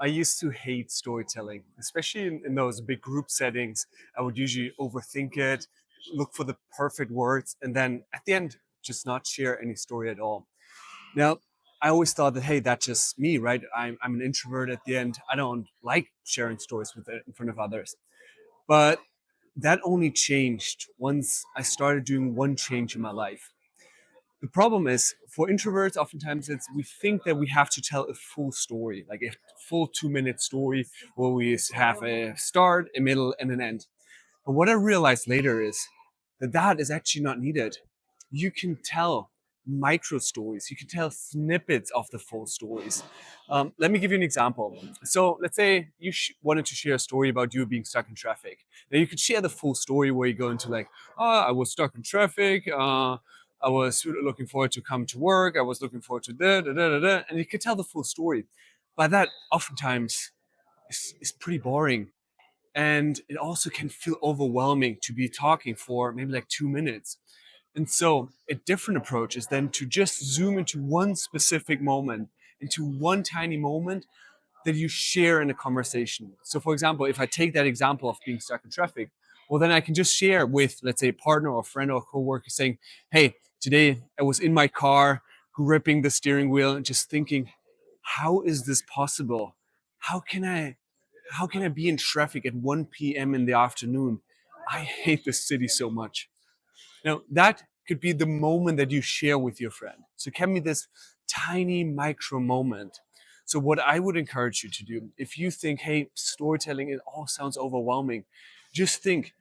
I used to hate storytelling, especially in those big group settings. I would usually overthink it, look for the perfect words, and then at the end, just not share any story at all. Now, I always thought that, hey, that's just me, right? I'm an introvert at the end. I don't like sharing stories in front of others. But that only changed once I started doing one change in my life. The problem is for introverts, oftentimes we think that we have to tell a full story, like a full 2 minute story where we have a start, a middle, and an end. But what I realized later is that that is actually not needed. You can tell micro stories. You can tell snippets of the full stories. Let me give you an example. So let's say you wanted to share a story about you being stuck in traffic. Now you could share the full story where you go into like, oh, I was stuck in traffic. I was looking forward to come to work. I was looking forward to da, and you could tell the full story. But that oftentimes is pretty boring, and it also can feel overwhelming to be talking for maybe like 2 minutes. And so a different approach is then to just zoom into one specific moment, into one tiny moment that you share in a conversation. So for example, if I take that example of being stuck in traffic, well then I can just share with, let's say, a partner or a friend or a coworker saying, hey, today I was in my car gripping the steering wheel and just thinking, how is this possible? How can I how can I be in traffic at 1 p.m. in the afternoon? I hate this city so much. Now, that could be the moment that you share with your friend. So it can be this tiny micro moment. So what I would encourage you to do, if you think, hey, storytelling, it all sounds overwhelming, just think,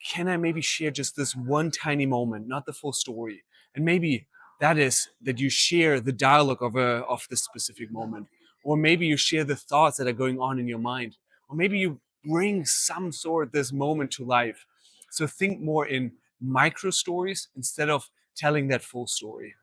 can I maybe share just this one tiny moment, not the full story? And maybe that is that you share the dialogue of this specific moment, or maybe you share the thoughts that are going on in your mind, or maybe you bring some sort this moment to life. So think more in micro stories instead of telling that full story.